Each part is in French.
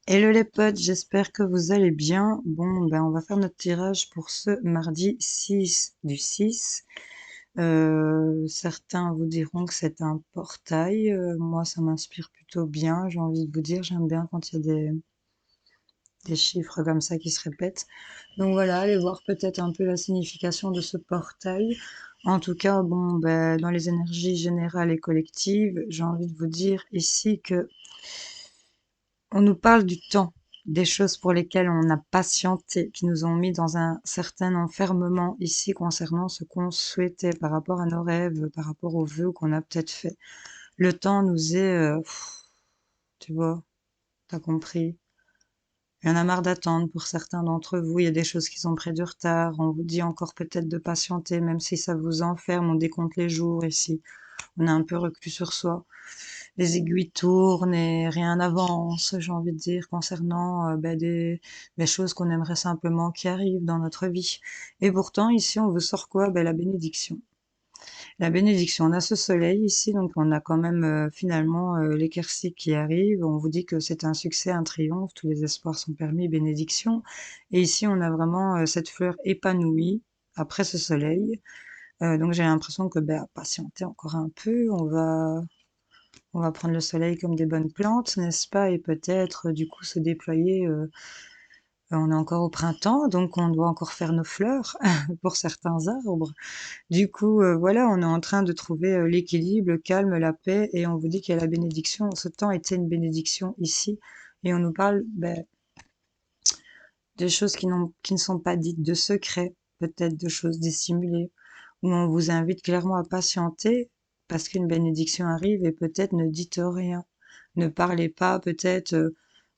Hello les potes, j'espère que vous allez bien. Bon, ben on va faire notre tirage pour ce mardi 6 du 6. Certains vous diront que c'est un portail. Moi, ça m'inspire plutôt bien. J'ai envie de vous dire, j'aime bien quand il y a des chiffres comme ça qui se répètent. Donc voilà, allez voir peut-être un peu la signification de ce portail. En tout cas, bon, ben, dans les énergies générales et collectives, j'ai envie de vous dire ici que on nous parle du temps, des choses pour lesquelles on a patienté, qui nous ont mis dans un certain enfermement ici concernant ce qu'on souhaitait par rapport à nos rêves, par rapport aux vœux qu'on a peut-être fait. Le temps nous est, tu vois, t'as compris. Il y en a marre d'attendre pour certains d'entre vous. Il y a des choses qui sont près du retard. On vous dit encore peut-être de patienter, même si ça vous enferme. On décompte les jours ici. On est un peu reclus sur soi. Les aiguilles tournent et rien n'avance, j'ai envie de dire, concernant ben, des choses qu'on aimerait simplement qui arrivent dans notre vie. Et pourtant, ici, on vous sort quoi? Ben, la bénédiction. La bénédiction, on a ce soleil ici, donc on a quand même finalement l'éclaircie qui arrive. On vous dit que c'est un succès, un triomphe, tous les espoirs sont permis, bénédiction. Et ici, on a vraiment cette fleur épanouie après ce soleil. Donc j'ai l'impression que ben, patienter encore un peu, on va prendre le soleil comme des bonnes plantes, n'est-ce pas? Et peut-être, du coup, se déployer. On est encore au printemps, donc on doit encore faire nos fleurs pour certains arbres. Du coup, voilà, on est en train de trouver l'équilibre, le calme, la paix, et on vous dit qu'il y a la bénédiction. Ce temps était une bénédiction ici, et on nous parle ben, de choses qui ne sont pas dites, de secrets, peut-être de choses dissimulées, où on vous invite clairement à patienter parce qu'une bénédiction arrive et peut-être ne dites rien. Ne parlez pas, peut-être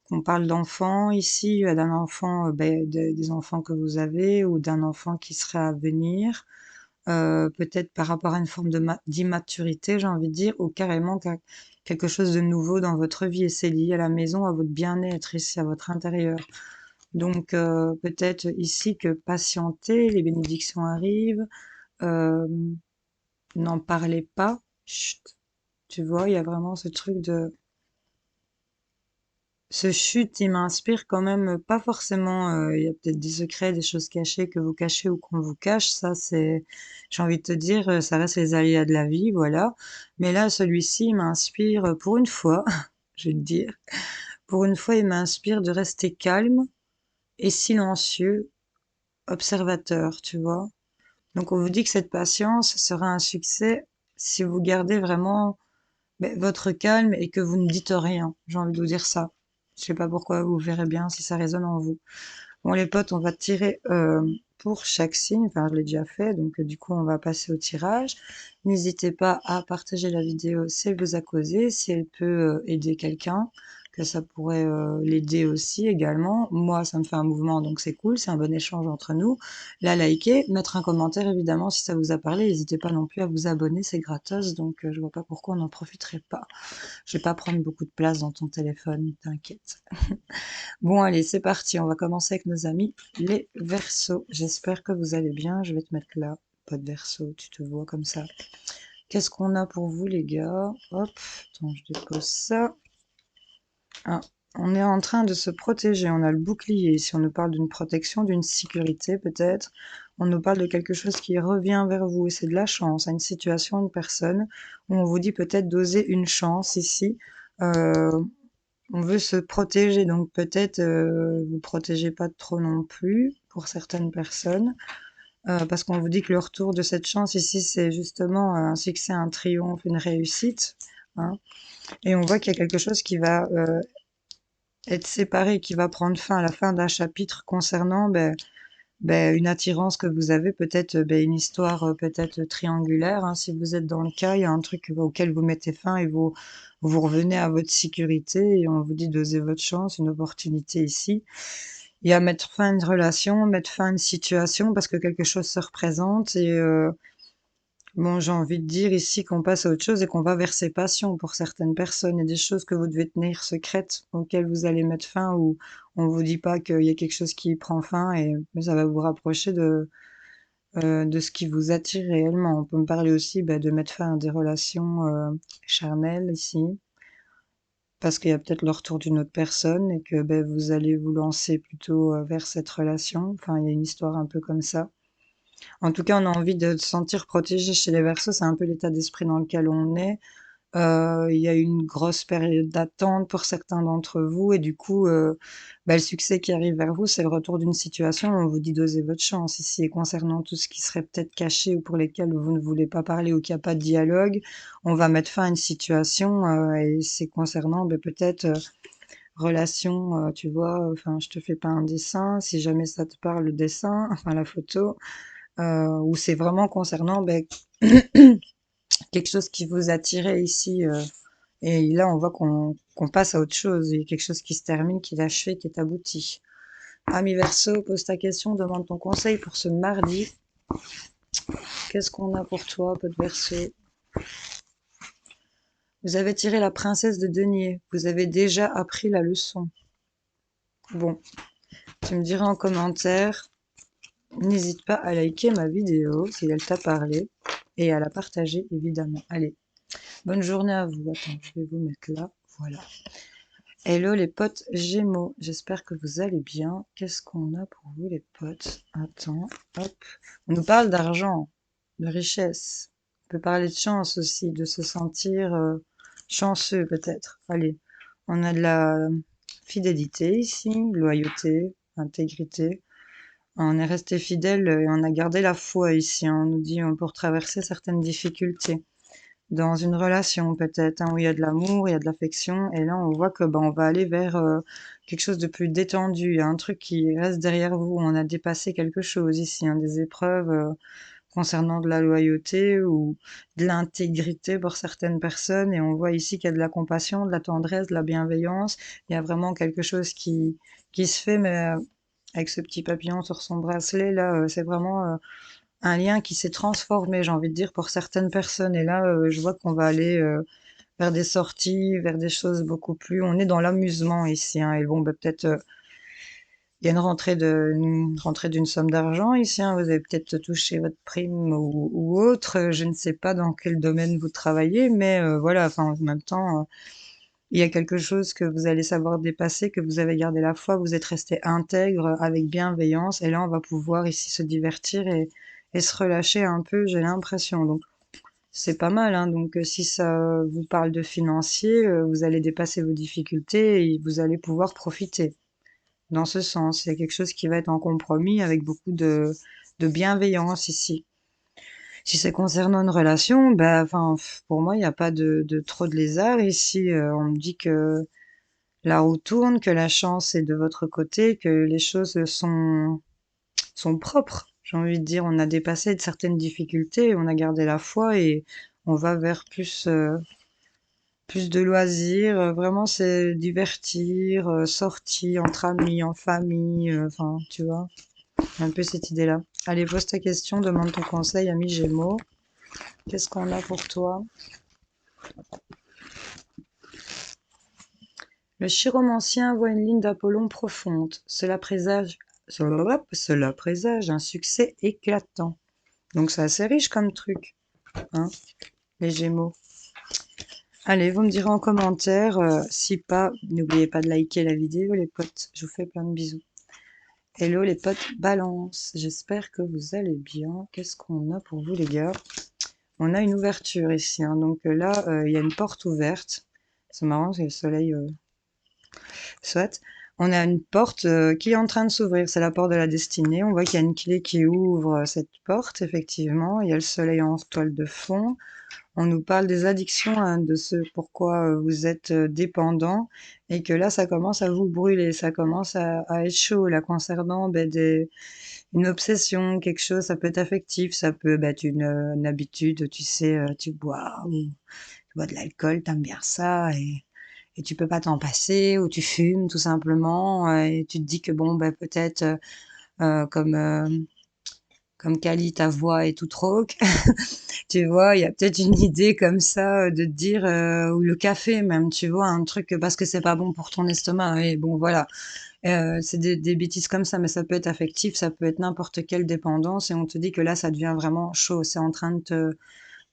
qu'on parle d'enfants ici, d'un enfant, ben, des enfants que vous avez ou d'un enfant qui serait à venir, peut-être par rapport à une forme d'immaturité, j'ai envie de dire, ou carrément quelque chose de nouveau dans votre vie et c'est lié à la maison, à votre bien-être ici, à votre intérieur. Donc peut-être ici que patienter, les bénédictions arrivent, euh, n'en parlez pas, chut, tu vois, il y a vraiment ce truc de ce chut, il m'inspire quand même pas forcément. Il y a peut-être des secrets, des choses cachées que vous cachez ou qu'on vous cache. Ça, c'est, j'ai envie de te dire, ça reste les aléas de la vie, voilà. Mais là, celui-ci, il m'inspire pour une fois, je vais te dire, pour une fois, il m'inspire de rester calme et silencieux, observateur, tu vois. Donc, on vous dit que cette patience sera un succès si vous gardez vraiment votre calme et que vous ne dites rien. J'ai envie de vous dire ça. Je sais pas pourquoi, vous verrez bien si ça résonne en vous. Bon, les potes, on va tirer pour chaque signe. Enfin, je l'ai déjà fait, donc du coup, on va passer au tirage. N'hésitez pas à partager la vidéo si elle vous a causé, si elle peut aider quelqu'un, que ça pourrait l'aider aussi également. Moi, ça me fait un mouvement, donc c'est cool, c'est un bon échange entre nous. La liker, mettre un commentaire évidemment si ça vous a parlé. N'hésitez pas non plus à vous abonner, c'est gratos, donc je vois pas pourquoi on n'en profiterait pas. Je vais pas prendre beaucoup de place dans ton téléphone, t'inquiète. Bon, allez, c'est parti. On va commencer avec nos amis, les Verseaux. J'espère que vous allez bien. Je vais te mettre là, pas de Verseau, tu te vois comme ça. Qu'est-ce qu'on a pour vous, les gars? Hop, attends, je dépose ça. Ah, on est en train de se protéger. On a le bouclier. Si on nous parle d'une protection, d'une sécurité, peut-être. On nous parle de quelque chose qui revient vers vous. Et c'est de la chance, à une situation, une personne, où on vous dit peut-être d'oser une chance ici. Euh, on veut se protéger, donc peut-être vous protégez pas trop non plus pour certaines personnes, parce qu'on vous dit que le retour de cette chance ici, c'est justement un succès, un triomphe, une réussite, hein. Et on voit qu'il y a quelque chose qui va être séparé, qui va prendre fin à la fin d'un chapitre concernant une attirance que vous avez, peut-être une histoire peut-être triangulaire, hein. Si vous êtes dans le cas, il y a un truc auquel vous mettez fin et vous revenez à votre sécurité et on vous dit d'oser votre chance, une opportunité ici. Il y a mettre fin à une relation, mettre fin à une situation parce que quelque chose se représente et bon, j'ai envie de dire ici qu'on passe à autre chose et qu'on va vers ses passions pour certaines personnes. Il y a des choses que vous devez tenir secrètes auxquelles vous allez mettre fin ou on vous dit pas qu'il y a quelque chose qui prend fin et mais ça va vous rapprocher de ce qui vous attire réellement. On peut me parler aussi de mettre fin à des relations charnelles ici, parce qu'il y a peut-être le retour d'une autre personne et que ben, vous allez vous lancer plutôt vers cette relation. Enfin, il y a une histoire un peu comme ça. En tout cas, on a envie de se sentir protégé chez les Verseaux, c'est un peu l'état d'esprit dans lequel on est. Il y a une grosse période d'attente pour certains d'entre vous et du coup, bah, le succès qui arrive vers vous, c'est le retour d'une situation où on vous dit d'oser votre chance ici. Et concernant tout ce qui serait peut-être caché ou pour lesquels vous ne voulez pas parler ou qu'il n'y a pas de dialogue, on va mettre fin à une situation et c'est concernant peut-être relation, tu vois, enfin je te fais pas un dessin, si jamais ça te parle le dessin, enfin la photo, ou c'est vraiment concernant quelque chose qui vous attirait ici. Et là, on voit qu'on passe à autre chose. Il y a quelque chose qui se termine, qui est achevé, qui est abouti. Ami Verseau, pose ta question, demande ton conseil pour ce mardi. Qu'est-ce qu'on a pour toi, peu de Verseau? Vous avez tiré la princesse de denier. Vous avez déjà appris la leçon. Bon, tu me diras en commentaire. N'hésite pas à liker ma vidéo si elle t'a parlé et à la partager évidemment. Allez, bonne journée à vous. Attends, je vais vous mettre là. Voilà. Hello les potes Gémeaux, j'espère que vous allez bien. Qu'est-ce qu'on a pour vous les potes? Attends, hop. On nous parle d'argent, de richesse. On peut parler de chance aussi, de se sentir chanceux peut-être. Allez, on a de la fidélité ici, loyauté, intégrité. On est resté fidèle et on a gardé la foi ici. On nous dit pour traverser certaines difficultés dans une relation peut-être, hein, où il y a de l'amour, il y a de l'affection, et là on voit que on va aller vers quelque chose de plus détendu, il y a un truc qui reste derrière vous, on a dépassé quelque chose ici, hein, des épreuves concernant de la loyauté ou de l'intégrité pour certaines personnes, et on voit ici qu'il y a de la compassion, de la tendresse, de la bienveillance, il y a vraiment quelque chose qui se fait, mais avec ce petit papillon sur son bracelet, là, c'est vraiment un lien qui s'est transformé, j'ai envie de dire, pour certaines personnes. Et là, je vois qu'on va aller vers des sorties, vers des choses beaucoup plus. On est dans l'amusement ici, hein, et bon, peut-être il y a une rentrée d'une somme d'argent ici. Hein, vous avez peut-être touché votre prime ou autre. Je ne sais pas dans quel domaine vous travaillez, mais voilà. Enfin, en même temps, il y a quelque chose que vous allez savoir dépasser, que vous avez gardé la foi, vous êtes resté intègre avec bienveillance, et là on va pouvoir ici se divertir et se relâcher un peu, j'ai l'impression. Donc c'est pas mal, hein. Donc si ça vous parle de financier, vous allez dépasser vos difficultés et vous allez pouvoir profiter. Dans ce sens, il y a quelque chose qui va être en compromis avec beaucoup de bienveillance ici. Si c'est concernant une relation, enfin, pour moi, il n'y a pas de trop de lézards ici. On me dit que la roue tourne, que la chance est de votre côté, que les choses sont propres. J'ai envie de dire, on a dépassé de certaines difficultés, on a gardé la foi et on va vers plus de loisirs. Vraiment, c'est divertir, sortir entre amis, en famille, enfin, tu vois, un peu cette idée-là. Allez, pose ta question, demande ton conseil, ami Gémeaux. Qu'est-ce qu'on a pour toi? Le chiromancien voit une ligne d'Apollon profonde. Cela présage un succès éclatant. Donc c'est assez riche comme truc, hein, les Gémeaux. Allez, vous me direz en commentaire. Si pas, n'oubliez pas de liker la vidéo, les potes. Je vous fais plein de bisous. Hello les potes Balance. J'espère que vous allez bien. Qu'est-ce qu'on a pour vous les gars? On a une ouverture ici, hein. Donc là, il y a une porte ouverte. C'est marrant, c'est le soleil. Soit. On a une porte qui est en train de s'ouvrir, c'est la porte de la destinée. On voit qu'il y a une clé qui ouvre cette porte, effectivement. Il y a le soleil en toile de fond. On nous parle des addictions, hein, de ce pourquoi vous êtes dépendant et que là, ça commence à vous brûler, ça commence à être chaud là concernant une obsession, quelque chose, ça peut être affectif, ça peut être une habitude, tu sais, tu bois ou tu bois de l'alcool, t'aimes bien ça et tu peux pas t'en passer ou tu fumes tout simplement et tu te dis que bon, peut-être comme comme Kali, ta voix est toute rauque. Tu vois, il y a peut-être une idée comme ça de te dire, ou le café même, tu vois, un truc parce que c'est pas bon pour ton estomac. Et bon, voilà, c'est des bêtises comme ça, mais ça peut être affectif, ça peut être n'importe quelle dépendance, et on te dit que là, ça devient vraiment chaud, c'est en train de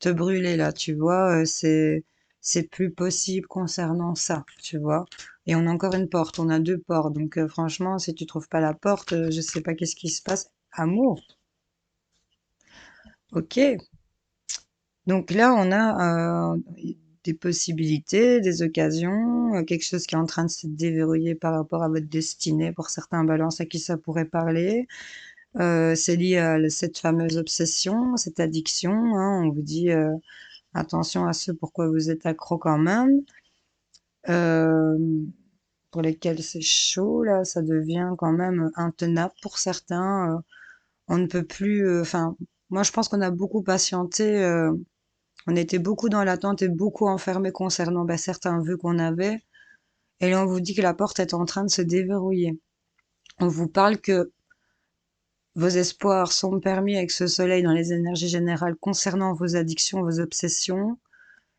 te brûler là, tu vois. C'est c'est plus possible concernant ça, tu vois. Et on a encore une porte, on a deux portes. Donc franchement, si tu trouves pas la porte, je sais pas qu'est-ce qui se passe. Amour, ok. Donc là, on a des possibilités, des occasions, quelque chose qui est en train de se déverrouiller par rapport à votre destinée pour certains balances à qui ça pourrait parler. C'est lié à cette fameuse obsession, cette addiction, hein. On vous dit attention à ce pourquoi vous êtes accro quand même, euh, pour lesquels c'est chaud, là, ça devient quand même intenable pour certains. On ne peut plus, enfin, moi je pense qu'on a beaucoup patienté, on était beaucoup dans l'attente et beaucoup enfermés concernant bah, certains vœux qu'on avait. Et là, on vous dit que la porte est en train de se déverrouiller. On vous parle que vos espoirs sont permis avec ce soleil dans les énergies générales concernant vos addictions, vos obsessions,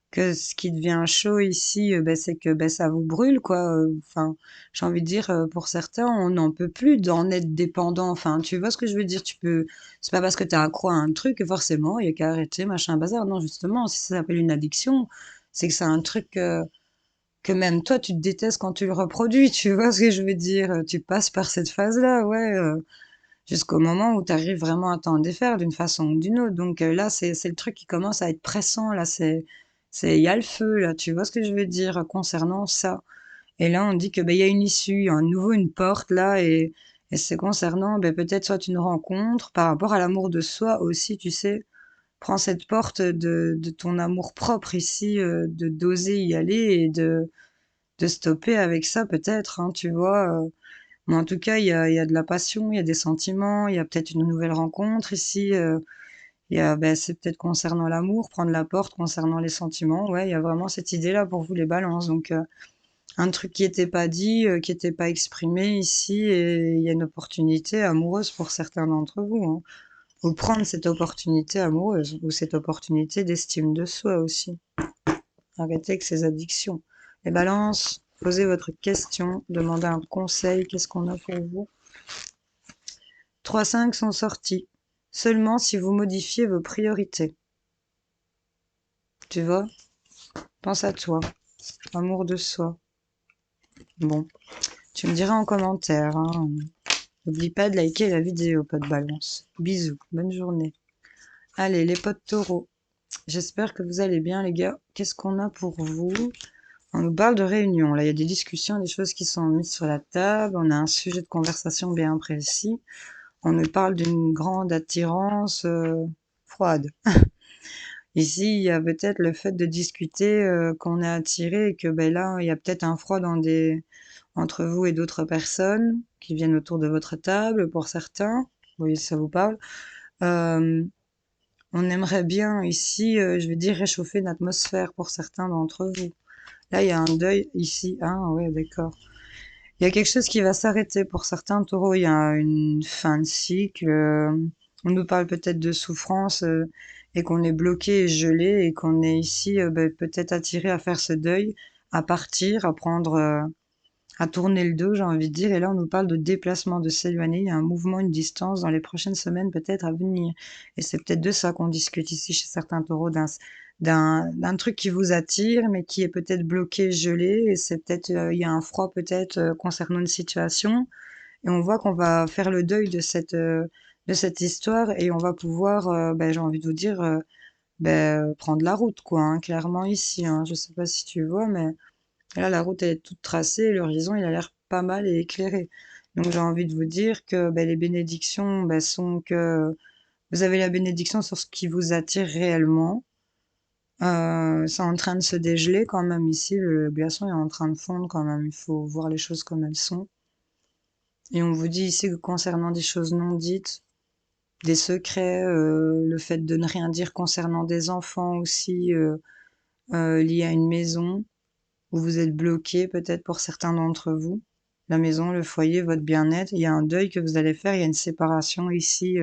que ce qui devient chaud ici, ben, c'est que ben, ça vous brûle, quoi. Enfin, j'ai envie de dire, pour certains, on n'en peut plus d'en être dépendant. Enfin, tu vois ce que je veux dire? Tu peux, c'est pas parce que t'es accro à un truc que forcément, il y a qu'à arrêter, machin, bazar. Non, justement, si ça s'appelle une addiction, c'est que c'est un truc que même toi, tu te détestes quand tu le reproduis. Tu vois ce que je veux dire? Tu passes par cette phase-là, ouais. Jusqu'au moment où tu arrives vraiment à t'en défaire d'une façon ou d'une autre. Donc là, c'est le truc qui commence à être pressant. Là, il y a le feu. Là, tu vois ce que je veux dire concernant ça. Et là, on dit que ben il y a une issue, il y a à nouveau une porte là, et c'est concernant ben peut-être soit une rencontre par rapport à l'amour de soi aussi. Tu sais, prends cette porte de ton amour propre ici, de d'oser y aller et de stopper avec ça peut-être. Hein, tu vois. Mais en tout cas, il y a de la passion, il y a des sentiments, il y a peut-être une nouvelle rencontre ici. Il y a, ben, c'est peut-être concernant l'amour, prendre la porte concernant les sentiments. Ouais, il y a vraiment cette idée-là pour vous les balances. Donc, un truc qui n'était pas dit, qui n'était pas exprimé ici, et il y a une opportunité amoureuse pour certains d'entre vous. Hein. Ou prendre cette opportunité amoureuse, ou cette opportunité d'estime de soi aussi. Arrêtez avec ces addictions. Les balances, posez votre question, demandez un conseil, qu'est-ce qu'on a pour vous? 3-5 sont sortis. Seulement si vous modifiez vos priorités. Tu vois? Pense à toi. Amour de soi. Bon. Tu me diras en commentaire. Hein. N'oublie pas de liker la vidéo, pote balance. Bisous. Bonne journée. Allez, les potes taureaux. J'espère que vous allez bien, les gars. Qu'est-ce qu'on a pour vous? On nous parle de réunion. Là, il y a des discussions, des choses qui sont mises sur la table. On a un sujet de conversation bien précis. On nous parle d'une grande attirance froide. Ici, il y a peut-être le fait de discuter qu'on est attiré et que ben là, il y a peut-être un froid entre vous et d'autres personnes qui viennent autour de votre table pour certains. Oui, ça vous parle. Euh, on aimerait bien ici, je vais dire, réchauffer une atmosphère pour certains d'entre vous. Là, il y a un deuil ici. Ah ouais, d'accord. Il y a quelque chose qui va s'arrêter pour certains taureaux. Il y a une fin de cycle. On nous parle peut-être de souffrance et qu'on est bloqué et gelé et qu'on est ici ben, peut-être attiré à faire ce deuil, à partir, à prendre, à tourner le dos, j'ai envie de dire. Et là, on nous parle de déplacement, de s'éloigner. Il y a un mouvement, une distance dans les prochaines semaines peut-être à venir. Et c'est peut-être de ça qu'on discute ici chez certains taureaux, d'un truc qui vous attire, mais qui est peut-être bloqué, gelé. Et c'est peut-être, il y a un froid peut-être concernant une situation. Et on voit qu'on va faire le deuil de cette histoire et on va pouvoir, ben, j'ai envie de vous dire, ben, prendre la route, quoi, hein, clairement ici. Hein. Je sais pas si tu vois, mais là, la route, elle est toute tracée, et l'horizon, il a l'air pas mal et éclairé. Donc, j'ai envie de vous dire que ben, les bénédictions ben, sont que vous avez la bénédiction sur ce qui vous attire réellement. C'est en train de se dégeler quand même ici, le glaçon est en train de fondre quand même, il faut voir les choses comme elles sont. Et on vous dit ici que concernant des choses non dites, des secrets, le fait de ne rien dire concernant des enfants aussi, liés à une maison, où vous êtes bloqué peut-être pour certains d'entre vous. La maison, le foyer, votre bien-être, il y a un deuil que vous allez faire, il y a une séparation ici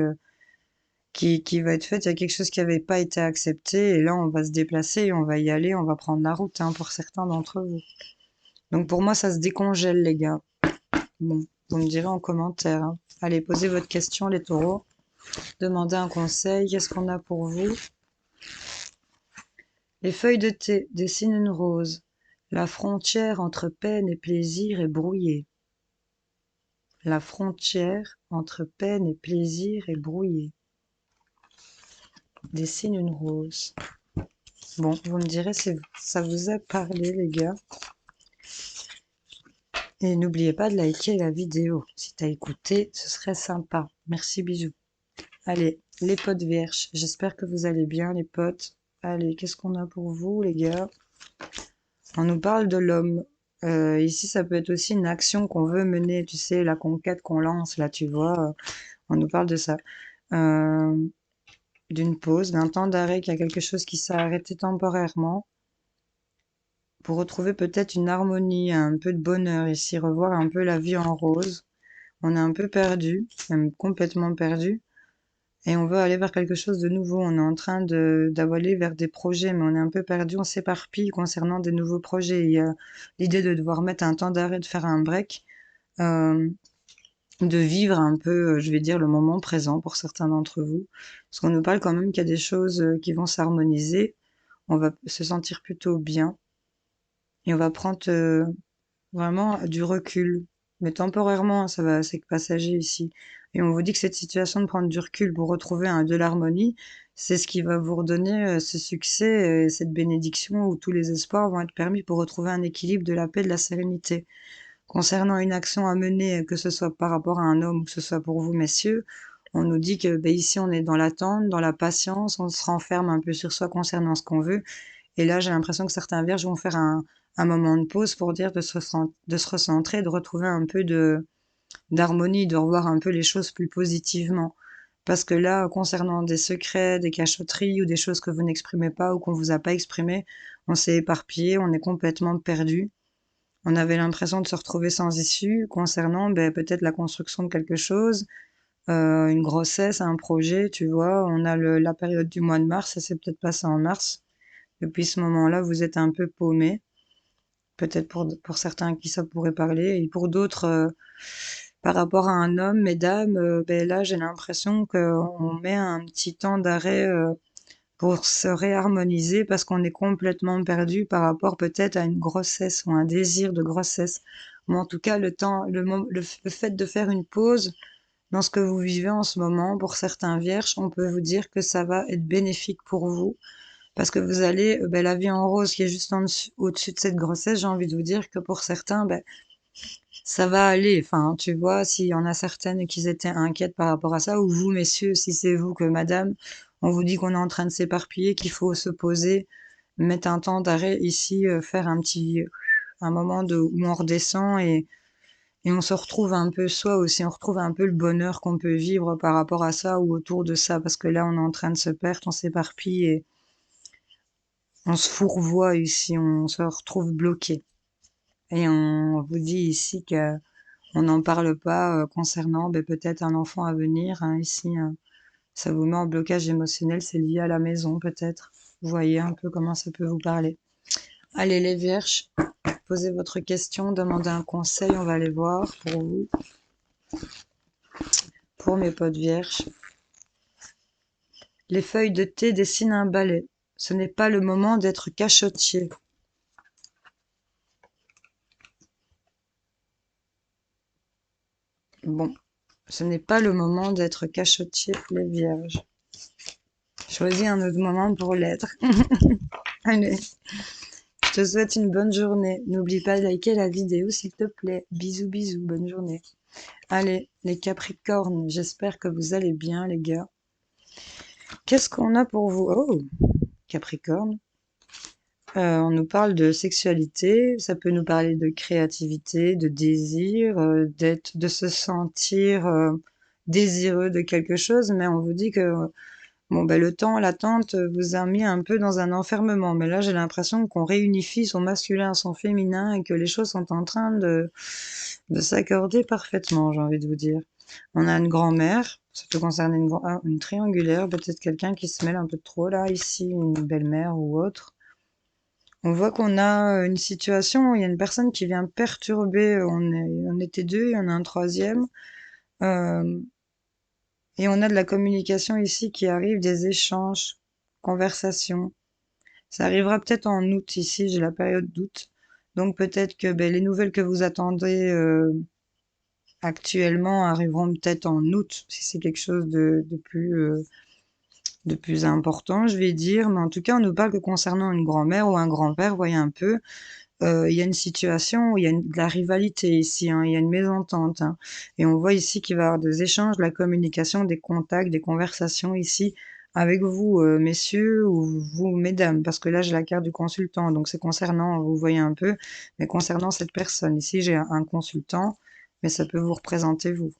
qui va être faite, il y a quelque chose qui n'avait pas été accepté, et là on va se déplacer, et on va y aller, on va prendre la route hein, pour certains d'entre vous. Donc pour moi ça se décongèle les gars. Bon, vous me direz en commentaire. Hein. Allez, posez votre question les taureaux, demandez un conseil, qu'est-ce qu'on a pour vous? Les feuilles de thé dessinent une rose. La frontière entre peine et plaisir est brouillée. La frontière entre peine et plaisir est brouillée. Dessine une rose. Bon, vous me direz si ça vous a parlé, les gars. Et n'oubliez pas de liker la vidéo. Si t'as écouté, ce serait sympa. Merci, bisous. Allez, les potes vierges. J'espère que vous allez bien, les potes. Allez, qu'est-ce qu'on a pour vous, les gars? On nous parle de l'homme. Ici, ça peut être aussi une action qu'on veut mener. Tu sais, la conquête qu'on lance, là, tu vois. On nous parle de ça. Euh, D'une pause, d'un temps d'arrêt, qu'il y a quelque chose qui s'est arrêté temporairement pour retrouver peut-être une harmonie, un peu de bonheur ici, revoir un peu la vie en rose. On est un peu perdu, même complètement perdu, et on veut aller vers quelque chose de nouveau. On est en train d'aller vers des projets, mais on est un peu perdu, on s'éparpille concernant des nouveaux projets. Il y a l'idée de devoir mettre un temps d'arrêt, de faire un break, euh, de vivre un peu, je vais dire, le moment présent pour certains d'entre vous. Parce qu'on nous parle quand même qu'il y a des choses qui vont s'harmoniser. On va se sentir plutôt bien et on va prendre vraiment du recul. Mais temporairement, ça va, c'est que passager ici. Et on vous dit que cette situation de prendre du recul pour retrouver de l'harmonie, c'est ce qui va vous redonner ce succès et cette bénédiction où tous les espoirs vont être permis pour retrouver un équilibre, de la paix, de la sérénité. Concernant une action à mener, que ce soit par rapport à un homme ou que ce soit pour vous, messieurs, on nous dit que ben, ici on est dans l'attente, dans la patience, on se renferme un peu sur soi concernant ce qu'on veut. Et là, j'ai l'impression que certains vierges vont faire un moment de pause pour dire de se recentrer, de retrouver un peu d'harmonie, de revoir un peu les choses plus positivement. Parce que là, concernant des secrets, des cachotteries ou des choses que vous n'exprimez pas ou qu'on vous a pas exprimées, on s'est éparpillé, on est complètement perdu. On avait l'impression de se retrouver sans issue concernant ben, peut-être la construction de quelque chose, une grossesse, un projet, tu vois. On a la période du mois de mars, ça s'est peut-être passé en mars. Depuis ce moment-là, vous êtes un peu paumé. Peut-être pour certains à qui ça pourrait parler. Et pour d'autres, par rapport à un homme, mesdames, ben là, j'ai l'impression qu'on met un petit temps d'arrêt pour se réharmoniser parce qu'on est complètement perdu par rapport peut-être à une grossesse ou un désir de grossesse. Ou en tout cas, le fait de faire une pause dans ce que vous vivez en ce moment, pour certains vierges, on peut vous dire que ça va être bénéfique pour vous parce que vous allez, ben, la vie en rose qui est juste au-dessus de cette grossesse, j'ai envie de vous dire que pour certains, ben, ça va aller. Enfin, tu vois, s'il y en a certaines qui étaient inquiètes par rapport à ça, ou vous, messieurs, si c'est vous que madame, on vous dit qu'on est en train de s'éparpiller, qu'il faut se poser, mettre un temps d'arrêt ici, faire un moment où on redescend et on se retrouve un peu soi aussi, on retrouve un peu le bonheur qu'on peut vivre par rapport à ça ou autour de ça, parce que là, on est en train de se perdre, on s'éparpille et on se fourvoie ici, on se retrouve bloqué. Et on vous dit ici que on n'en parle pas concernant ben, peut-être un enfant à venir. Hein, ici, ça vous met en blocage émotionnel, c'est lié à la maison peut-être. Vous voyez un peu comment ça peut vous parler. Allez les vierges, posez votre question, demandez un conseil, on va aller voir pour vous, pour mes potes vierges. Les feuilles de thé dessinent un balai. Ce n'est pas le moment d'être cachotier. Bon, ce n'est pas le moment d'être cachotier, les vierges. Choisis un autre moment pour l'être. Allez, je te souhaite une bonne journée. N'oublie pas de liker la vidéo s'il te plaît. Bisous, bisous, bonne journée. Allez, les Capricornes, j'espère que vous allez bien, les gars. Qu'est-ce qu'on a pour vous? Oh, Capricorne. On nous parle de sexualité, ça peut nous parler de créativité, de désir, de se sentir désireux de quelque chose, mais on vous dit que bon, ben, le temps, l'attente vous a mis un peu dans un enfermement. Mais là, j'ai l'impression qu'on réunifie son masculin, son féminin et que les choses sont en train de s'accorder parfaitement, j'ai envie de vous dire. On a une grand-mère, ça peut concerner une triangulaire, peut-être quelqu'un qui se mêle un peu trop là, ici, une belle-mère ou autre. On voit qu'on a une situation où il y a une personne qui vient perturber, on était deux, il y en a un troisième. Euh, et on a de la communication ici qui arrive, des échanges, conversations. Ça arrivera peut-être en août ici, j'ai la période d'août. Donc peut-être que ben, les nouvelles que vous attendez actuellement arriveront peut-être en août, si c'est quelque chose de plus important, je vais dire. Mais en tout cas, on nous parle que concernant une grand-mère ou un grand-père, voyez un peu, il y a une situation où il y a de la rivalité ici, hein, il y a une mésentente, hein. Et on voit ici qu'il va y avoir des échanges, de la communication, des contacts, des conversations ici avec vous, messieurs, ou vous, mesdames, parce que là, j'ai la carte du consultant, donc c'est concernant, vous voyez un peu, mais concernant cette personne. Ici, j'ai un consultant, mais ça peut vous représenter vous.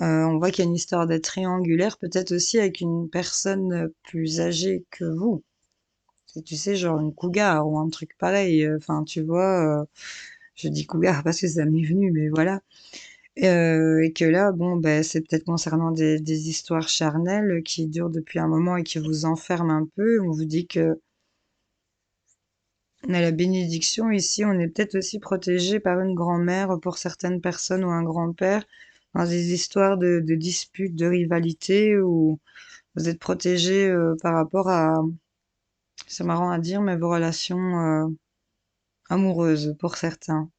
On voit qu'il y a une histoire d'être triangulaire, peut-être aussi avec une personne plus âgée que vous. Tu sais, genre une cougar ou un truc pareil. Enfin, tu vois, je dis cougar parce que ça m'est venu, mais voilà. Et que là, bon, ben, c'est peut-être concernant des histoires charnelles qui durent depuis un moment et qui vous enferment un peu. On vous dit que on a la bénédiction ici, on est peut-être aussi protégé par une grand-mère pour certaines personnes ou un grand-père dans des histoires de disputes, de rivalité où vous êtes protégé par rapport à, c'est marrant à dire, mais vos relations amoureuses pour certains.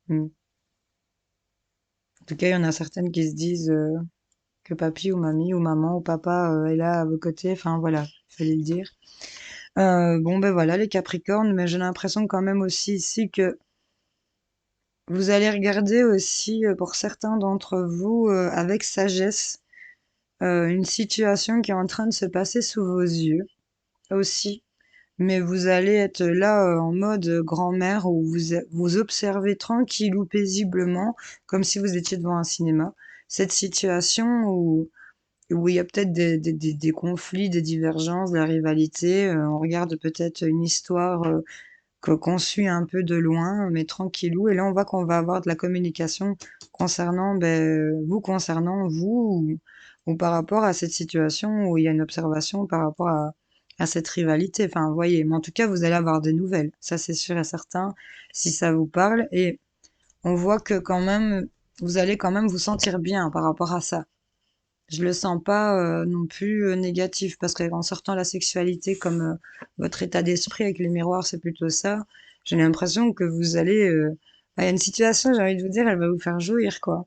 Mm. En tout cas, il y en a certaines qui se disent que papy ou mamie ou maman ou papa est là à vos côtés. Enfin voilà, il fallait le dire. Bon ben voilà les Capricornes, mais j'ai l'impression quand même aussi ici que vous allez regarder aussi pour certains d'entre vous avec sagesse une situation qui est en train de se passer sous vos yeux aussi. Mais vous allez être là en mode grand-mère où vous observez tranquille ou paisiblement, comme si vous étiez devant un cinéma, cette situation où il y a peut-être des conflits, des divergences, de la rivalité. On regarde peut-être une histoire qu'on suit un peu de loin, mais tranquillou. Et là, on voit qu'on va avoir de la communication concernant ben, vous, concernant vous, ou par rapport à cette situation où il y a une observation par rapport à cette rivalité. Enfin, vous voyez, mais en tout cas, vous allez avoir des nouvelles. Ça, c'est sûr et certain, si ça vous parle. Et on voit que quand même, vous allez quand même vous sentir bien par rapport à ça. Je le sens pas non plus négatif parce qu'en sortant la sexualité comme votre état d'esprit avec les miroirs, c'est plutôt ça. J'ai l'impression que vous allez. Il y a une situation, j'ai envie de vous dire, elle va vous faire jouir, quoi.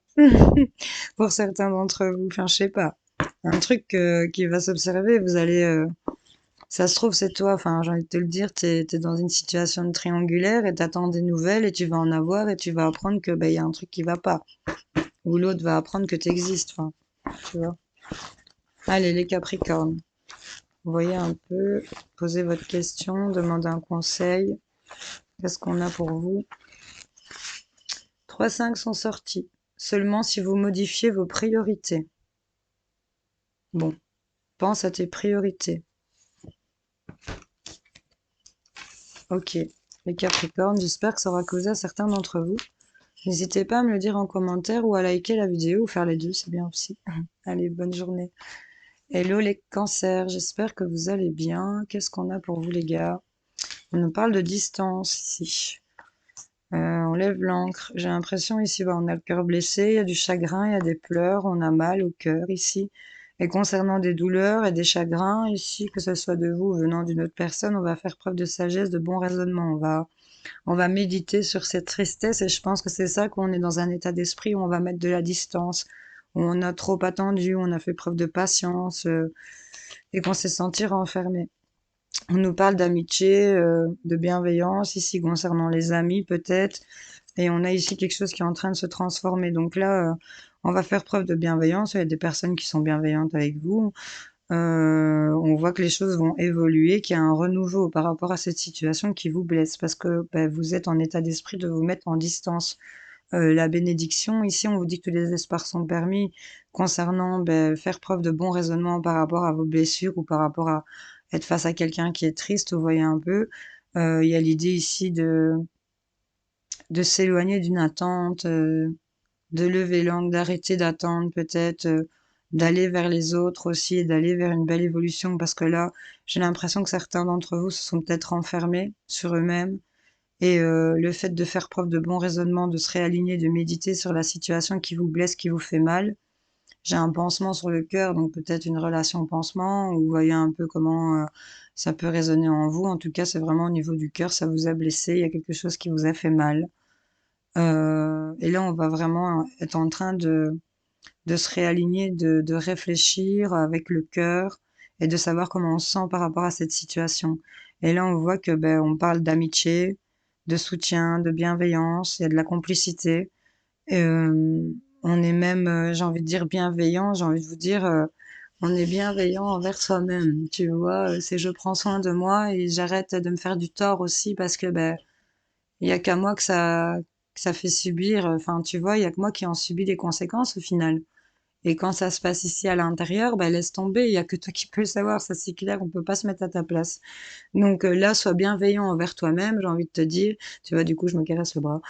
Pour certains d'entre vous, enfin, je sais pas. Un truc qui va s'observer, vous allez. Ça se trouve, c'est toi, enfin, j'ai envie de te le dire, t'es dans une situation de triangulaire et t'attends des nouvelles et tu vas en avoir et tu vas apprendre que, il y a un truc qui va pas. Ou l'autre va apprendre que t'existes, enfin, tu vois. Allez, les Capricornes. Voyez un peu, posez votre question, demandez un conseil. Qu'est-ce qu'on a pour vous? 3-5 sont sortis. Seulement si vous modifiez vos priorités. Bon, pense à tes priorités. Ok, les Capricornes, j'espère que ça aura causé à certains d'entre vous. N'hésitez pas à me le dire en commentaire ou à liker la vidéo ou faire les deux, c'est bien aussi. Allez, bonne journée. Hello les Cancers, j'espère que vous allez bien. Qu'est-ce qu'on a pour vous les gars? On nous parle de distance ici. On lève l'encre. J'ai l'impression ici, on a le cœur blessé, il y a du chagrin, il y a des pleurs, on a mal au cœur ici. Et concernant des douleurs et des chagrins ici, que ce soit de vous ou venant d'une autre personne, on va faire preuve de sagesse, de bon raisonnement. On va méditer sur cette tristesse et je pense que c'est ça qu'on est dans un état d'esprit où on va mettre de la distance, où on a trop attendu, on a fait preuve de patience et qu'on s'est senti renfermé. On nous parle d'amitié, de bienveillance ici concernant les amis peut-être, et on a ici quelque chose qui est en train de se transformer. Donc là, on va faire preuve de bienveillance. Il y a des personnes qui sont bienveillantes avec vous. On voit que les choses vont évoluer, qu'il y a un renouveau par rapport à cette situation qui vous blesse parce que vous êtes en état d'esprit de vous mettre en distance. La bénédiction, ici, on vous dit que tous les espoirs sont permis concernant faire preuve de bon raisonnement par rapport à vos blessures ou par rapport à être face à quelqu'un qui est triste, vous voyez un peu. Il y a l'idée ici de s'éloigner d'une attente, de lever l'angle, d'arrêter d'attendre peut-être, d'aller vers les autres aussi et d'aller vers une belle évolution parce que là, j'ai l'impression que certains d'entre vous se sont peut-être enfermés sur eux-mêmes et le fait de faire preuve de bon raisonnement, de se réaligner, de méditer sur la situation qui vous blesse, qui vous fait mal j'ai un pansement sur le cœur, donc peut-être une relation pansement, ou voyez un peu comment ça peut résonner en vous. En tout cas, c'est vraiment au niveau du cœur, ça vous a blessé, il y a quelque chose qui vous a fait mal. Et là, on va vraiment être en train de se réaligner, de réfléchir avec le cœur et de savoir comment on se sent par rapport à cette situation. Et là, on voit que ben, on parle d'amitié, de soutien, de bienveillance, il y a de la complicité. Et, on est même, j'ai envie de dire bienveillant, j'ai envie de vous dire, on est bienveillant envers soi-même, tu vois. C'est je prends soin de moi et j'arrête de me faire du tort aussi parce que ben il y a qu'à moi que ça fait subir. Enfin, tu vois, il y a que moi qui en subis les conséquences au final. Et quand ça se passe ici à l'intérieur, ben laisse tomber, il y a que toi qui peux le savoir, ça c'est clair, on peut pas se mettre à ta place. Donc là, sois bienveillant envers toi-même, j'ai envie de te dire. Tu vois, du coup, je me caresse le bras.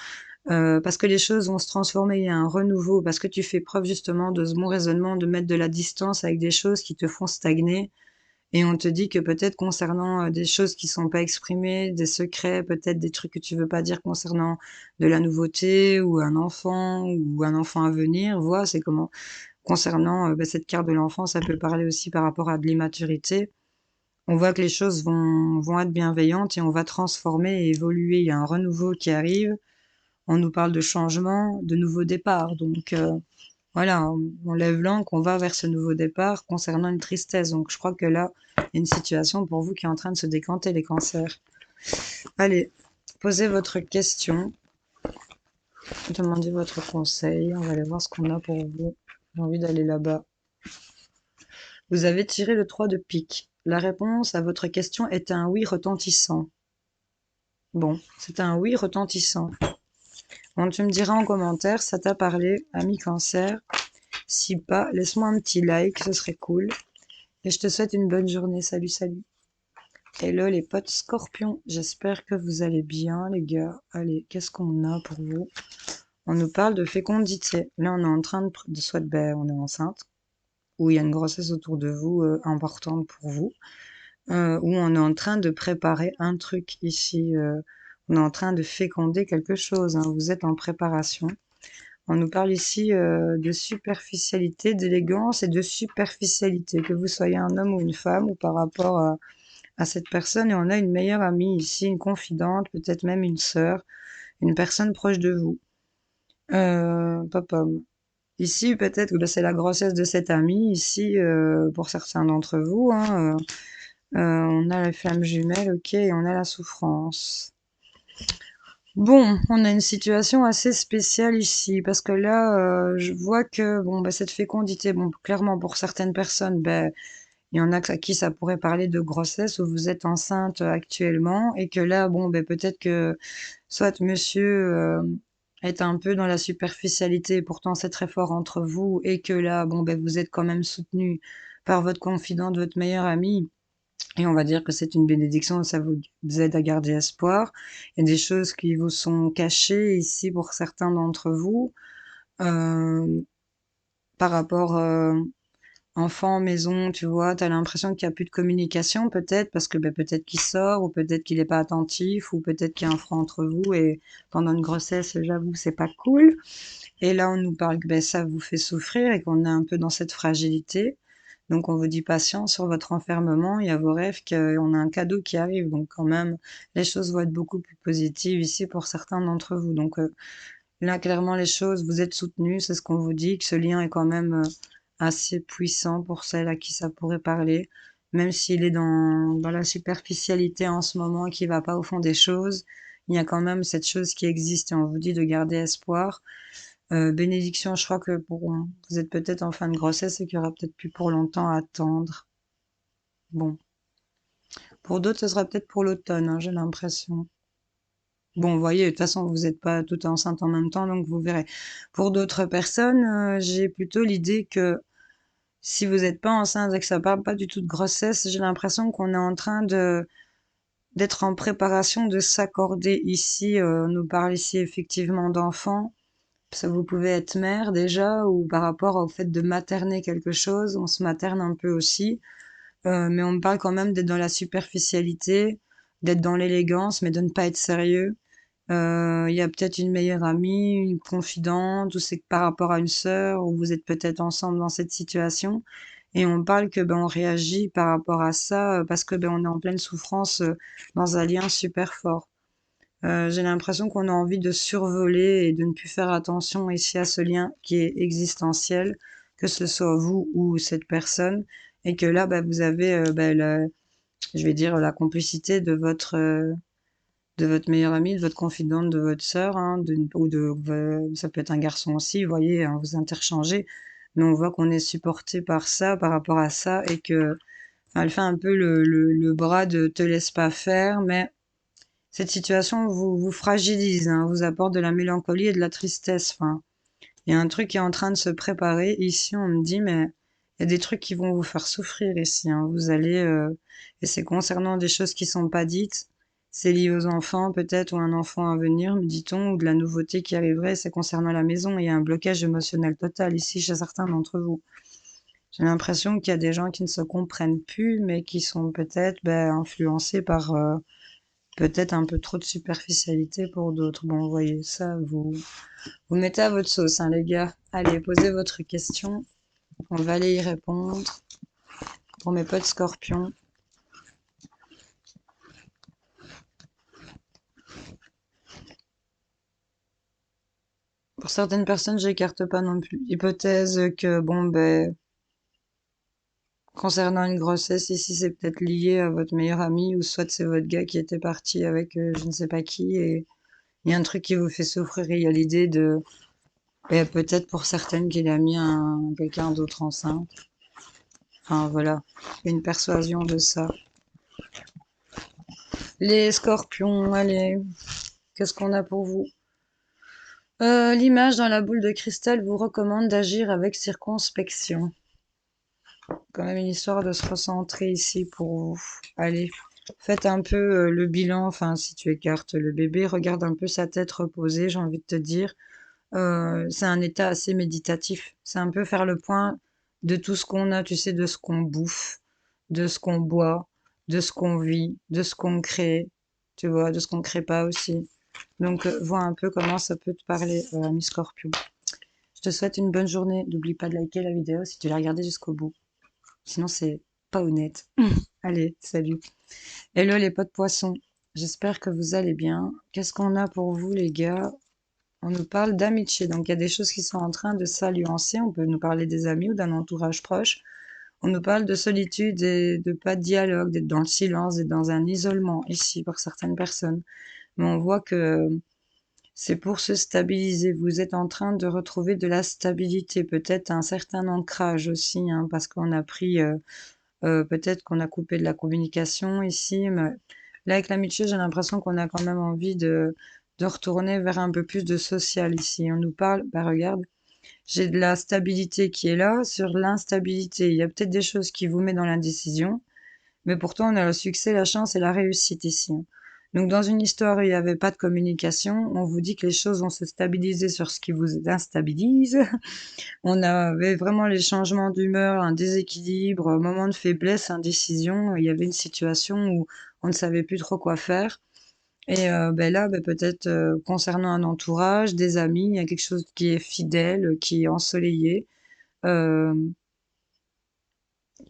Parce que les choses vont se transformer, il y a un renouveau, parce que tu fais preuve justement de ce bon raisonnement, de mettre de la distance avec des choses qui te font stagner. Et on te dit que peut-être concernant des choses qui sont pas exprimées, des secrets, peut-être des trucs que tu veux pas dire concernant de la nouveauté ou un enfant à venir, vois, c'est comment concernant bah, cette carte de l'enfant, ça peut parler aussi par rapport à de l'immaturité. On voit que les choses vont être bienveillantes et on va transformer et évoluer. Il y a un renouveau qui arrive. On nous parle de changement, de nouveau départ. Donc voilà, on lève l'encre, on va vers ce nouveau départ concernant une tristesse. Donc je crois que là, il y a une situation pour vous qui est en train de se décanter, les cancers. Allez, posez votre question, demandez votre conseil, on va aller voir ce qu'on a pour vous. J'ai envie d'aller là-bas. Vous avez tiré le 3 de pique. La réponse à votre question est un oui retentissant. Bon, c'est un oui retentissant. Bon, tu me diras en commentaire, ça t'a parlé, ami cancer. Si pas, laisse-moi un petit like, ce serait cool. Et je te souhaite une bonne journée. Salut, salut. Hello les potes scorpions, j'espère que vous allez bien les gars. Allez, qu'est-ce qu'on a pour vous? On nous parle de fécondité. Là, on est en train de soit ben, on est enceinte, ou il y a une grossesse autour de vous importante pour vous, ou on est en train de préparer un truc ici. On est en train de féconder quelque chose. Hein, vous êtes en préparation. On nous parle ici de superficialité, d'élégance et de superficialité, que vous soyez un homme ou une femme, ou par rapport à cette personne. Et on a une meilleure amie ici, une confidente, peut-être même une sœur, une personne proche de vous. Papa. Ici, peut-être que c'est la grossesse de cette amie, ici, pour certains d'entre vous. Hein, on a les flammes jumelles, ok, et on a la souffrance. Bon, on a une situation assez spéciale ici, parce que là, je vois que bon, bah, cette fécondité, bon, clairement pour certaines personnes, ben, il y en a à qui ça pourrait parler de grossesse, où vous êtes enceinte actuellement, et que là, bon, ben, peut-être que soit monsieur est un peu dans la superficialité, et pourtant c'est très fort entre vous, et que là, bon, ben, vous êtes quand même soutenu par votre confidente, votre meilleure amie. Et on va dire que c'est une bénédiction, ça vous aide à garder espoir. Il y a des choses qui vous sont cachées ici pour certains d'entre vous, euh, par rapport enfant, maison, tu vois, tu as l'impression qu'il n'y a plus de communication peut-être, parce que ben, peut-être qu'il sort, ou peut-être qu'il n'est pas attentif, ou peut-être qu'il y a un frein entre vous, et pendant une grossesse, j'avoue, c'est pas cool. Et là, on nous parle que ben, ça vous fait souffrir et qu'on est un peu dans cette fragilité. Donc, on vous dit patience sur votre enfermement. Il y a vos rêves, qu'on a un cadeau qui arrive. Donc, quand même, les choses vont être beaucoup plus positives ici pour certains d'entre vous. Donc, là, clairement, les choses, vous êtes soutenus. C'est ce qu'on vous dit, que ce lien est quand même assez puissant pour celle à qui ça pourrait parler. Même s'il est dans la superficialité en ce moment et qu'il va pas au fond des choses, il y a quand même cette chose qui existe et on vous dit de garder espoir. Bénédiction, je crois que vous êtes peut-être en fin de grossesse et qu'il y aura peut-être plus pour longtemps à attendre. Bon. Pour d'autres, ce sera peut-être pour l'automne, hein, j'ai l'impression. Bon, vous voyez, de toute façon, vous n'êtes pas toutes enceintes en même temps, donc vous verrez. Pour d'autres personnes, j'ai plutôt l'idée que si vous n'êtes pas enceinte et que ça parle pas du tout de grossesse, j'ai l'impression qu'on est en train d'être en préparation de s'accorder ici. On nous parle ici effectivement d'enfants. Ça, vous pouvez être mère déjà, ou par rapport au fait de materner quelque chose, on se materne un peu aussi. Mais on me parle quand même d'être dans la superficialité, d'être dans l'élégance, mais de ne pas être sérieux. Il y a peut-être une meilleure amie, une confidente, ou c'est que par rapport à une sœur, ou vous êtes peut-être ensemble dans cette situation. Et on parle que ben on réagit par rapport à ça parce que ben on est en pleine souffrance dans un lien super fort. J'ai l'impression qu'on a envie de survoler et de ne plus faire attention ici à ce lien qui est existentiel, que ce soit vous ou cette personne, et que là, bah, vous avez, je vais dire, la complicité de votre meilleure amie, de votre confidente, de votre sœur, hein, ça peut être un garçon aussi, vous voyez, hein, vous interchangez, mais on voit qu'on est supporté par ça, par rapport à ça, et que, enfin, elle fait un peu le bras de te laisse pas faire, mais cette situation vous fragilise, hein, vous apporte de la mélancolie et de la tristesse. Enfin, il y a un truc qui est en train de se préparer. Ici, on me dit, mais il y a des trucs qui vont vous faire souffrir ici, hein. Vous allez, et c'est concernant des choses qui sont pas dites. C'est lié aux enfants, peut-être, ou un enfant à venir, me dit-on, ou de la nouveauté qui arriverait. C'est concernant la maison. Il y a un blocage émotionnel total ici chez certains d'entre vous. J'ai l'impression qu'il y a des gens qui ne se comprennent plus, mais qui sont peut-être ben, influencés par peut-être un peu trop de superficialité pour d'autres. Bon, vous voyez, ça, vous mettez à votre sauce, hein, les gars. Allez, posez votre question. On va aller y répondre. Pour mes potes scorpions. Pour certaines personnes, j'écarte pas non plus. Hypothèse que, bon, ben, concernant une grossesse, ici, c'est peut-être lié à votre meilleur ami, ou soit c'est votre gars qui était parti avec je ne sais pas qui, et il y a un truc qui vous fait souffrir, et il y a l'idée de, ben, peut-être pour certaines qu'il a mis quelqu'un d'autre enceinte. Enfin, voilà. Une persuasion de ça. Les scorpions, allez, qu'est-ce qu'on a pour vous? L'image dans la boule de cristal vous recommande d'agir avec circonspection. Quand même une histoire de se recentrer ici pour vous. Allez, faites un peu le bilan, enfin si tu écartes le bébé, regarde un peu sa tête reposée, j'ai envie de te dire. C'est un état assez méditatif. C'est un peu faire le point de tout ce qu'on a, tu sais, de ce qu'on bouffe, de ce qu'on boit, de ce qu'on vit, de ce qu'on crée, tu vois, de ce qu'on crée pas aussi. Donc, vois un peu comment ça peut te parler, ami Scorpion. Je te souhaite une bonne journée. N'oublie pas de liker la vidéo si tu l'as regardée jusqu'au bout. Sinon, c'est pas honnête. Allez, salut. Hello les potes poissons. J'espère que vous allez bien. Qu'est-ce qu'on a pour vous, les gars? On nous parle d'amitié, donc il y a des choses qui sont en train de s'alliancer. On peut nous parler des amis ou d'un entourage proche. On nous parle de solitude et de pas de dialogue, d'être dans le silence, d'être dans un isolement ici pour certaines personnes. Mais on voit que c'est pour se stabiliser. Vous êtes en train de retrouver de la stabilité, peut-être un certain ancrage aussi, hein, parce qu'on a pris, peut-être qu'on a coupé de la communication ici. Mais là, avec l'amitié, j'ai l'impression qu'on a quand même envie de retourner vers un peu plus de social ici. On nous parle, bah regarde, j'ai de la stabilité qui est là sur l'instabilité. Il y a peut-être des choses qui vous mettent dans l'indécision, mais pourtant on a le succès, la chance et la réussite ici, hein. Donc dans une histoire où il n'y avait pas de communication, on vous dit que les choses vont se stabiliser sur ce qui vous instabilise. On avait vraiment les changements d'humeur, un déséquilibre, un moment de faiblesse, indécision. Il y avait une situation où on ne savait plus trop quoi faire. Et ben là, ben peut-être concernant un entourage, des amis, il y a quelque chose qui est fidèle, qui est ensoleillé, euh,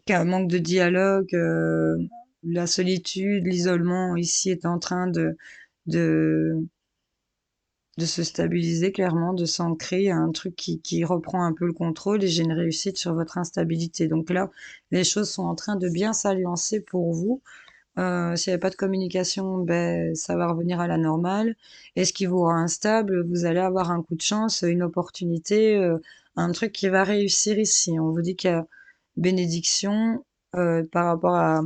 qui a un manque de dialogue, la solitude, l'isolement ici est en train de, de se stabiliser clairement, de s'ancrer. Il y a un truc qui reprend un peu le contrôle et j'ai une réussite sur votre instabilité. Donc là, les choses sont en train de bien s'alliancer pour vous. S'il n'y avait pas de communication, ben, ça va revenir à la normale. Et ce qui vous rend instable, vous allez avoir un coup de chance, une opportunité, un truc qui va réussir ici. On vous dit qu'il y a bénédiction par rapport à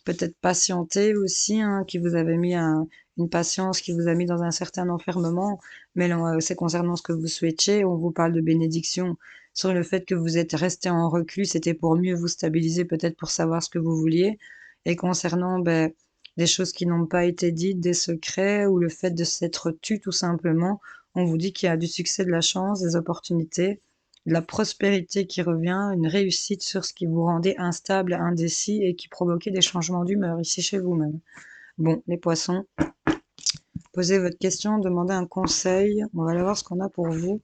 peut-être patienter aussi, hein, qui vous avait mis une patience qui vous a mis dans un certain enfermement. Mais là, c'est concernant ce que vous souhaitiez. On vous parle de bénédiction sur le fait que vous êtes resté en reclus. C'était pour mieux vous stabiliser, peut-être pour savoir ce que vous vouliez. Et concernant ben, des choses qui n'ont pas été dites, des secrets ou le fait de s'être tu tout simplement, on vous dit qu'il y a du succès, de la chance, des opportunités, de la prospérité qui revient, une réussite sur ce qui vous rendait instable, indécis et qui provoquait des changements d'humeur ici chez vous-même. Bon, les poissons, Posez votre question, demandez un conseil. On va aller voir ce qu'on a pour vous.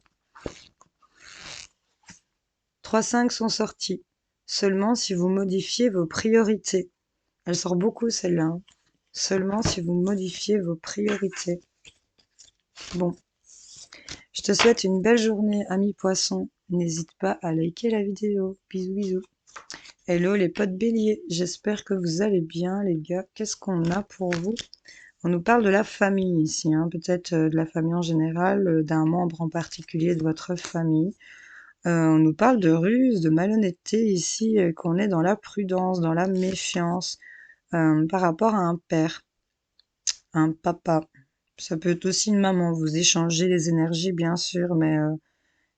3-5 sont sortis. Seulement si vous modifiez vos priorités. Elle sort beaucoup celle-là, hein. Seulement si vous modifiez vos priorités. Bon, je te souhaite une belle journée, ami poisson. N'hésite pas à liker la vidéo. Bisous, bisous. Hello les potes béliers, j'espère que vous allez bien les gars. Qu'est-ce qu'on a pour vous? On nous parle de la famille ici, hein. Peut-être de la famille en général, d'un membre en particulier de votre famille. On nous parle de ruse, de malhonnêteté ici, qu'on est dans la prudence, dans la méfiance, par rapport à un père, un papa. Ça peut être aussi une maman, vous échangez les énergies bien sûr, mais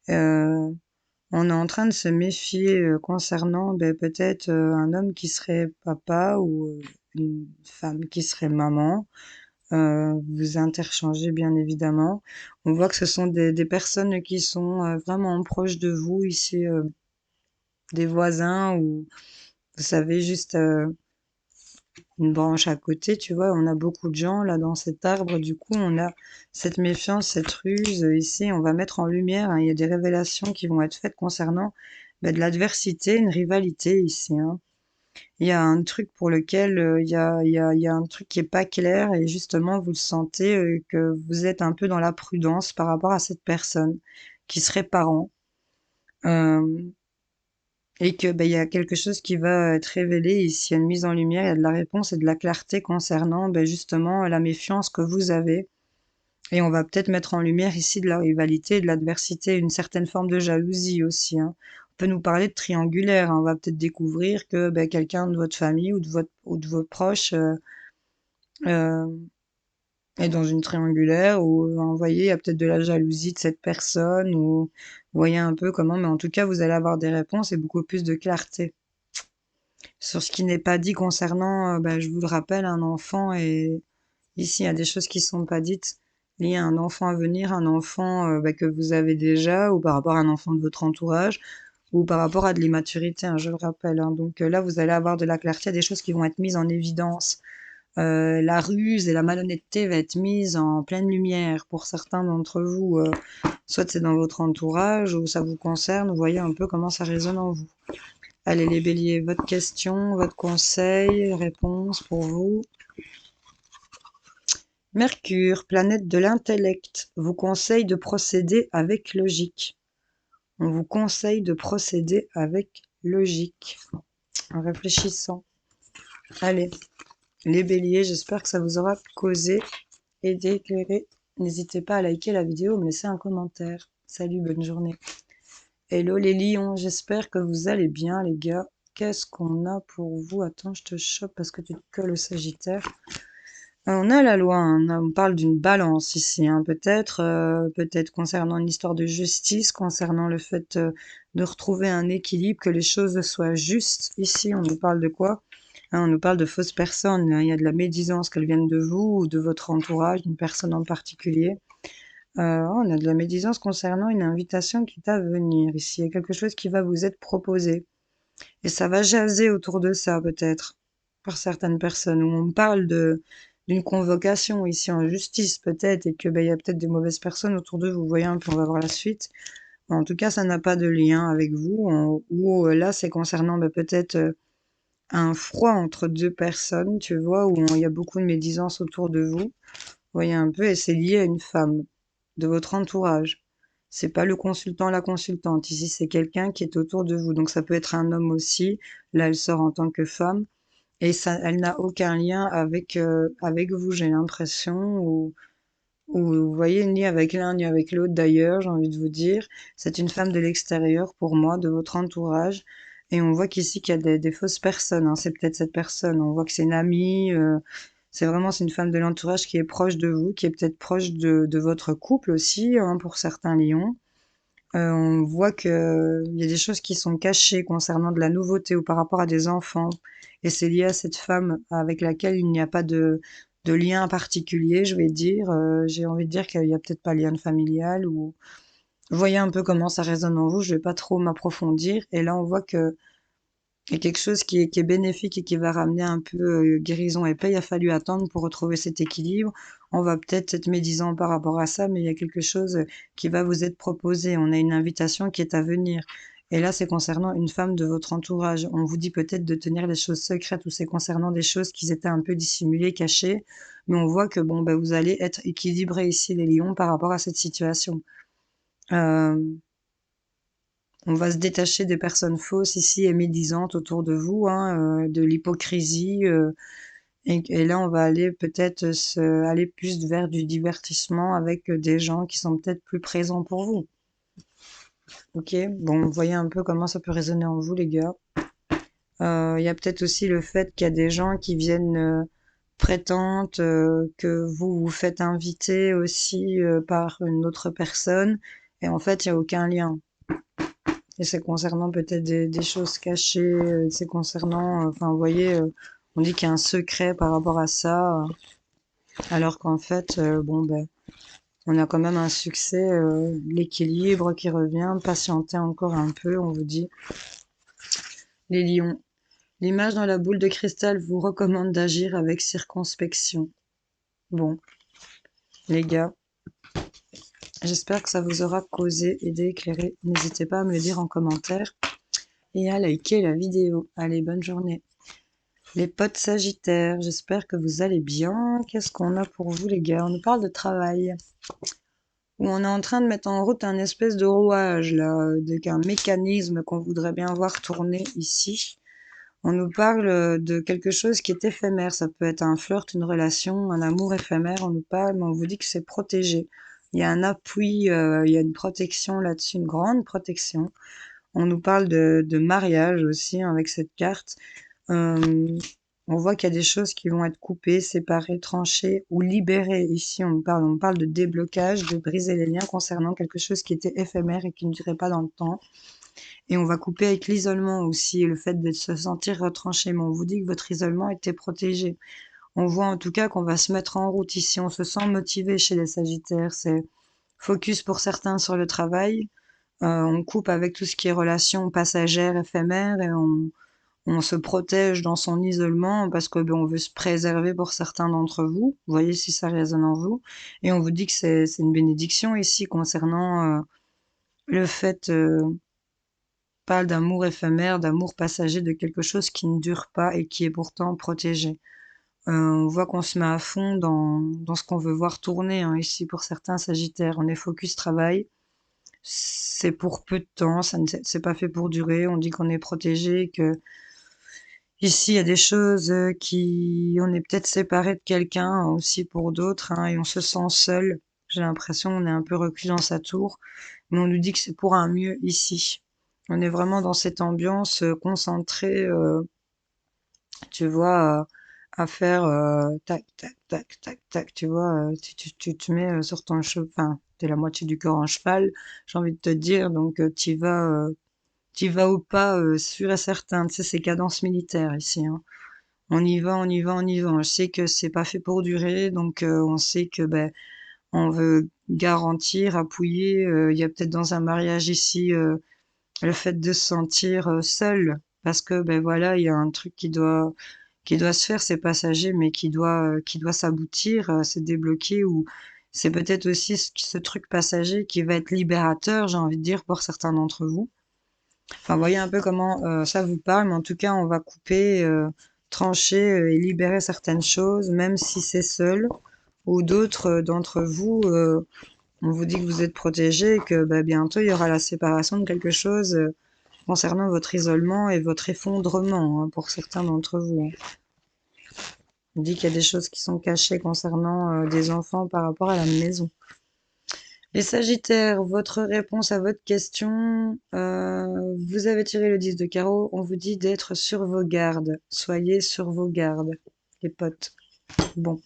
euh, on est en train de se méfier concernant peut-être un homme qui serait papa ou une femme qui serait maman. Vous interchangez bien évidemment. On voit que ce sont des personnes qui sont vraiment proches de vous ici, des voisins ou vous savez juste une branche à côté, tu vois. On a beaucoup de gens là dans cet arbre. Du coup, on a cette méfiance, cette ruse ici. On va mettre en lumière, hein. Il y a des révélations qui vont être faites concernant de l'adversité, une rivalité ici, hein. Il y a un truc pour lequel il y a un truc qui est pas clair et justement vous le sentez que vous êtes un peu dans la prudence par rapport à cette personne qui serait parent euh, et que il y a quelque chose qui va être révélé ici, il y a une mise en lumière, il y a de la réponse et de la clarté concernant justement la méfiance que vous avez et on va peut-être mettre en lumière ici de la rivalité, de l'adversité, une certaine forme de jalousie aussi, hein. On peut nous parler de triangulaire, hein. On va peut-être découvrir que quelqu'un de votre famille ou de vos proches euh, est dans une triangulaire ou vous voyez, il y a peut-être de la jalousie de cette personne ou vous voyez un peu comment, mais en tout cas, vous allez avoir des réponses et beaucoup plus de clarté sur ce qui n'est pas dit concernant, je vous le rappelle, un enfant et ici, il y a des choses qui sont pas dites liées à un enfant à venir, un enfant que vous avez déjà, ou par rapport à un enfant de votre entourage, ou par rapport à de l'immaturité, hein, je le rappelle, hein. Donc là, vous allez avoir de la clarté, des choses qui vont être mises en évidence. La ruse et la malhonnêteté va être mise en pleine lumière pour certains d'entre vous. Soit c'est dans votre entourage ou ça vous concerne. Vous voyez un peu comment ça résonne en vous. Allez les béliers, votre question, votre conseil, réponse pour vous. Mercure, planète de l'intellect, vous conseille de procéder avec logique. On vous conseille de procéder avec logique, en réfléchissant. Allez, les béliers, j'espère que ça vous aura causé, aidé, éclairé. N'hésitez pas à liker la vidéo, me laisser un commentaire. Salut, bonne journée. Hello les lions, j'espère que vous allez bien les gars. Qu'est-ce qu'on a pour vous? Attends, je te chope parce que tu te colles au Sagittaire. On a la loi, hein, on parle d'une balance ici, hein, peut-être concernant une histoire de justice, concernant le fait de retrouver un équilibre, que les choses soient justes. Ici, on nous parle de quoi? Hein, on nous parle de fausses personnes, hein. Il y a de la médisance, qu'elles viennent de vous ou de votre entourage, d'une personne en particulier. On a de la médisance concernant une invitation qui est à venir. Ici, il y a quelque chose qui va vous être proposé. Et ça va jaser autour de ça, peut-être, par certaines personnes, où on parle d'une convocation ici en justice, peut-être, et que il y a peut-être des mauvaises personnes autour d'eux, vous voyez un peu, on va voir la suite. En tout cas, ça n'a pas de lien avec vous, ou là, c'est concernant peut-être un froid entre deux personnes, tu vois, où il y a beaucoup de médisance autour de vous. Vous voyez un peu, et c'est lié à une femme de votre entourage. C'est pas le consultant, la consultante. Ici, c'est quelqu'un qui est autour de vous. Donc, ça peut être un homme aussi. Là, elle sort en tant que femme. Et ça, elle n'a aucun lien avec vous, j'ai l'impression. Ou vous voyez, ni avec l'un, ni avec l'autre d'ailleurs, j'ai envie de vous dire. C'est une femme de l'extérieur, pour moi, de votre entourage. Et on voit qu'ici, qu'il y a des fausses personnes, hein. C'est peut-être cette personne. On voit que c'est une amie. C'est une femme de l'entourage qui est proche de vous, qui est peut-être proche de votre couple aussi, hein, pour certains lions. On voit que il y a des choses qui sont cachées concernant de la nouveauté ou par rapport à des enfants. Et c'est lié à cette femme avec laquelle il n'y a pas de lien particulier, je vais dire. J'ai envie de dire qu'il y a peut-être pas de lien familial ou vous voyez un peu comment ça résonne en vous. Je vais pas trop m'approfondir. Et là, on voit que Il y a quelque chose qui est bénéfique et qui va ramener un peu guérison et paix. Il a fallu attendre pour retrouver cet équilibre. On va peut-être être médisant par rapport à ça, mais il y a quelque chose qui va vous être proposé. On a une invitation qui est à venir. Et là, c'est concernant une femme de votre entourage. On vous dit peut-être de tenir les choses secrètes ou c'est concernant des choses qui étaient un peu dissimulées, cachées. Mais on voit que bon, ben, vous allez être équilibré ici, les lions, par rapport à cette situation. Euh, on va se détacher des personnes fausses ici et médisantes autour de vous, hein, de l'hypocrisie. Et là, on va aller peut-être aller plus vers du divertissement avec des gens qui sont peut-être plus présents pour vous. Ok, bon, vous voyez un peu comment ça peut résonner en vous, les gars. Il y a peut-être aussi le fait qu'il y a des gens qui viennent prétendre que vous vous faites inviter aussi par une autre personne. Et en fait, il n'y a aucun lien. Et c'est concernant peut-être des choses cachées, c'est concernant, enfin, vous voyez, on dit qu'il y a un secret par rapport à ça, alors qu'en fait, bon, ben, on a quand même un succès, l'équilibre qui revient, patientez encore un peu, on vous dit. Les lions. L'image dans la boule de cristal vous recommande d'agir avec circonspection. Bon, les gars, j'espère que ça vous aura causé, aidé, éclairé. N'hésitez pas à me le dire en commentaire et à liker la vidéo. Allez, bonne journée. Les potes sagittaires, j'espère que vous allez bien. Qu'est-ce qu'on a pour vous les gars? On nous parle de travail. Où on est en train de mettre en route un espèce de rouage, là, un mécanisme qu'on voudrait bien voir tourner ici. On nous parle de quelque chose qui est éphémère. Ça peut être un flirt, une relation, un amour éphémère. On nous parle, mais on vous dit que c'est protégé. Il y a un appui, il y a une protection là-dessus, une grande protection. On nous parle de mariage aussi hein, avec cette carte. On voit qu'il y a des choses qui vont être coupées, séparées, tranchées ou libérées. Ici, on parle de déblocage, de briser les liens concernant quelque chose qui était éphémère et qui ne durait pas dans le temps. Et on va couper avec l'isolement aussi, le fait de se sentir retranché. Mais on vous dit que votre isolement était protégé. On voit en tout cas qu'on va se mettre en route ici. On se sent motivé chez les Sagittaires. C'est focus pour certains sur le travail. On coupe avec tout ce qui est relations passagères, éphémères, et on se protège dans son isolement parce que ben, on veut se préserver pour certains d'entre vous. Vous voyez si ça résonne en vous. Et on vous dit que c'est une bénédiction ici concernant le fait, pas d'amour éphémère, d'amour passager, de quelque chose qui ne dure pas et qui est pourtant protégé. On voit qu'on se met à fond dans ce qu'on veut voir tourner hein, ici pour certains Sagittaires. On est focus travail. C'est pour peu de temps, ça ne c'est pas fait pour durer. On dit qu'on est protégé, que ici il y a des choses qui, on est peut-être séparé de quelqu'un aussi pour d'autres, hein, et on se sent seul. J'ai l'impression qu'on est un peu reclus dans sa tour, mais on nous dit que c'est pour un mieux ici. On est vraiment dans cette ambiance concentrée, tu vois, à faire tac, tac, tac, tac, tac, tu vois, tu te mets sur ton cheval, enfin, t'es la moitié du corps en cheval, j'ai envie de te dire, donc t'y vas ou pas, sûr et certain, tu sais, c'est cadence militaire ici, hein. On y va, on y va, on y va. Je sais que c'est pas fait pour durer, donc on sait que ben on veut garantir, appuyer. Il y a peut-être dans un mariage ici le fait de se sentir seul, parce que ben voilà, il y a un truc qui doit se faire, c'est passager, mais qui doit s'aboutir, se débloquer, ou c'est peut-être aussi ce truc passager qui va être libérateur, j'ai envie de dire, pour certains d'entre vous. Enfin, voyez un peu comment ça vous parle, mais en tout cas, on va couper, trancher et libérer certaines choses, même si c'est seul, ou d'autres d'entre vous, on vous dit que vous êtes protégés et que bah, bientôt il y aura la séparation de quelque chose concernant votre isolement et votre effondrement, hein, pour certains d'entre vous, hein. On dit qu'il y a des choses qui sont cachées concernant des enfants par rapport à la maison. Les Sagittaires, votre réponse à votre question, vous avez tiré le 10 de carreau, on vous dit d'être sur vos gardes. Soyez sur vos gardes, les potes. Bon,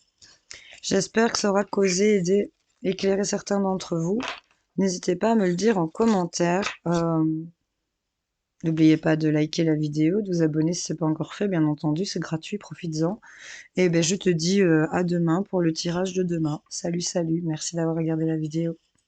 j'espère que ça aura causé, aidé, éclairé certains d'entre vous. N'hésitez pas à me le dire en commentaire. N'oubliez pas de liker la vidéo, de vous abonner si ce n'est pas encore fait, bien entendu, c'est gratuit, profites-en. Et ben je te dis à demain pour le tirage de demain. Salut, salut, merci d'avoir regardé la vidéo.